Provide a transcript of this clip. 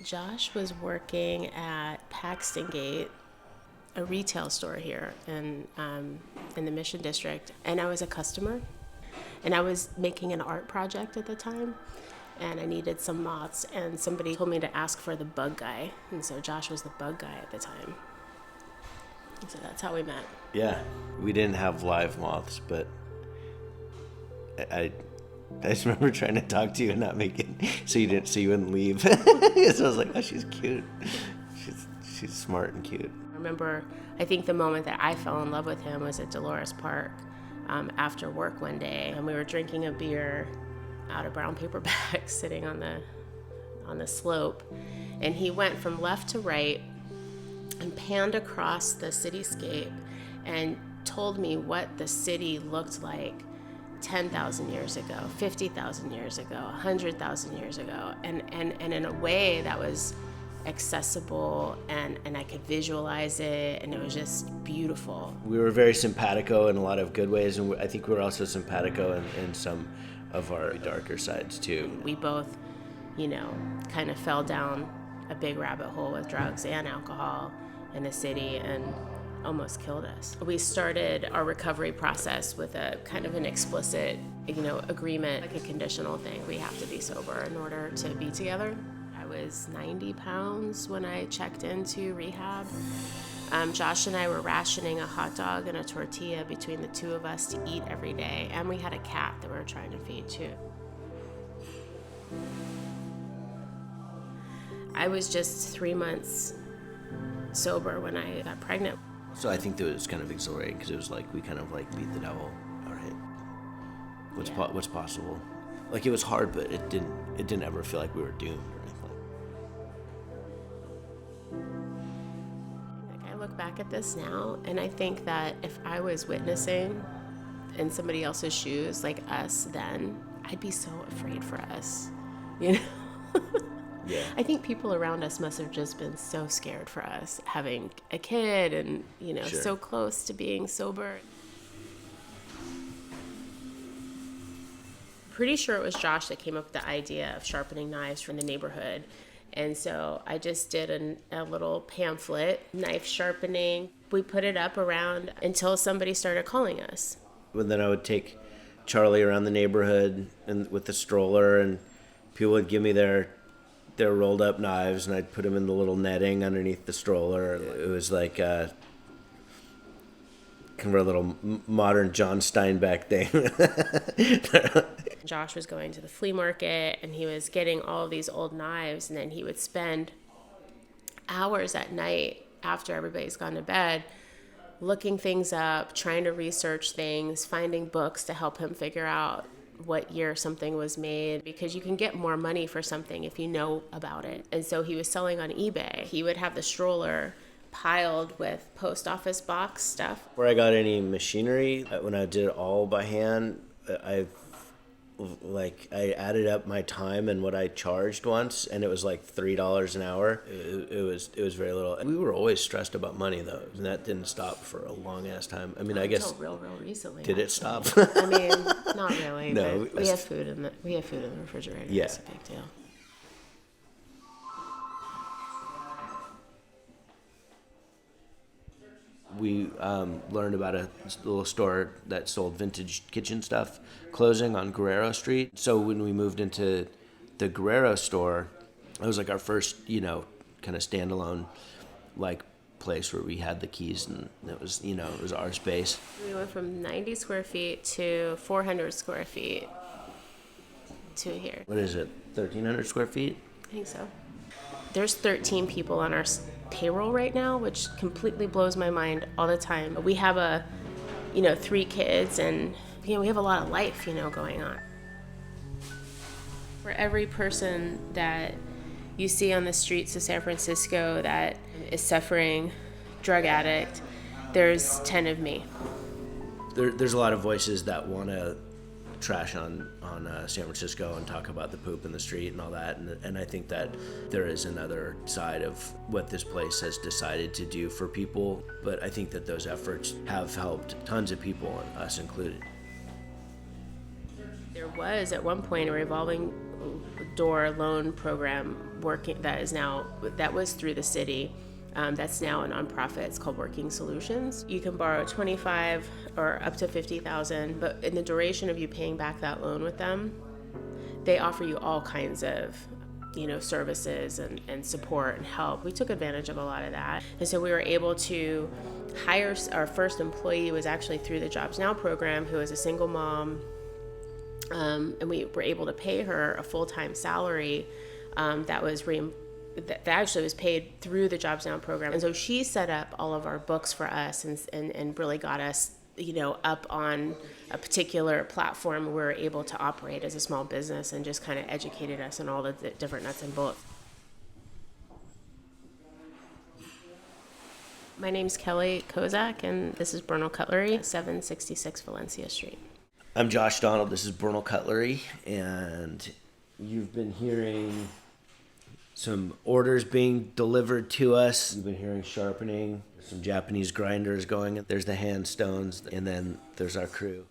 Josh was working at Paxton Gate, a retail store here in the Mission District, and I was a customer, and I was making an art project at the time, and I needed some moths, and somebody told me to ask for the bug guy, and so Josh was the bug guy at the time. And so that's how we met. Yeah, we didn't have live moths, but I just remember trying to talk to you and not make it, so you wouldn't leave. So I was like, oh, she's cute. She's smart and cute. I remember, I think the moment that I fell in love with him was at Dolores Park after work one day, and we were drinking a beer out of brown paper bags sitting on the slope, and he went from left to right and panned across the cityscape and told me what the city looked like 10,000 years ago, 50,000 years ago, 100,000 years ago, and in a way that was accessible, and I could visualize it, and it was just beautiful. We were very simpatico in a lot of good ways, and I think we were also simpatico in some of our darker sides too. We both, kind of fell down a big rabbit hole with drugs and alcohol in the city and almost killed us. We started our recovery process with a kind of an explicit, agreement, like a conditional thing. We have to be sober in order to be together. I was 90 pounds when I checked into rehab. Josh and I were rationing a hot dog and a tortilla between the two of us to eat every day, and we had a cat that we were trying to feed too. I was just 3 months sober when I got pregnant. So I think that it was kind of exhilarating because it was like we kind of like beat the devil. All right, what's possible? Like it was hard, but it didn't ever feel like we were doomed or anything. Like I look back at this now, and I think that if I was witnessing in somebody else's shoes, like us then, I'd be so afraid for us, Yeah. I think people around us must have just been so scared for us having a kid and, Sure. so close to being sober. Pretty sure it was Josh that came up with the idea of sharpening knives from the neighborhood. And so I just did a little pamphlet, knife sharpening. We put it up around until somebody started calling us. But then I would take Charlie around the neighborhood and with the stroller, and people would give me their rolled up knives, and I'd put them in the little netting underneath the stroller. It was like kind of a little modern John Steinbeck thing. Josh was going to the flea market, and he was getting all of these old knives, and then he would spend hours at night after everybody's gone to bed looking things up, trying to research things, finding books to help him figure out what year something was made, because you can get more money for something if you know about it. And so he was selling on eBay. He would have the stroller piled with post office box stuff. Before I got any machinery, when I did it all by hand, I added up my time and what I charged once, and it was like $3 an hour. It was very little. We were always stressed about money though, and that didn't stop for a long ass time. I mean, I guess real recently. Did it stop? I mean, not really. No, but we have food in the refrigerator. Yeah. It's a big deal. We learned about a little store that sold vintage kitchen stuff closing on Guerrero Street. So when we moved into the Guerrero store, it was like our first, kind of standalone, like place where we had the keys, and it was, it was our space. We went from 90 square feet to 400 square feet to here. What is it, 1,300 square feet? I think so. There's 13 people on our payroll right now, which completely blows my mind all the time. We have 3 kids, and we have a lot of life, going on. For every person that you see on the streets of San Francisco that is suffering, drug addict, there's 10 of me. There's a lot of voices that want to trash on San Francisco and talk about the poop in the street and all that, and I think that there is another side of what this place has decided to do for people, but I think that those efforts have helped tons of people, us included. There was at one point a revolving door loan program working that was through the city. That's now a nonprofit. It's called Working Solutions. You can borrow 25 or up to 50,000, but in the duration of you paying back that loan with them, they offer you all kinds of services and support and help. We took advantage of a lot of that. And so we were able to hire our first employee was actually through the Jobs Now program, who was a single mom. And we were able to pay her a full-time salary that actually was paid through the Jobs Now program. And so she set up all of our books for us and really got us, up on a particular platform where we're able to operate as a small business, and just kind of educated us on all the different nuts and bolts. My name's Kelly Kozak, and this is Bernal Cutlery, 766 Valencia Street. I'm Josh Donald. This is Bernal Cutlery, and you've been hearing some orders being delivered to us. You've been hearing sharpening, some Japanese grinders going. There's the hand stones, and then there's our crew.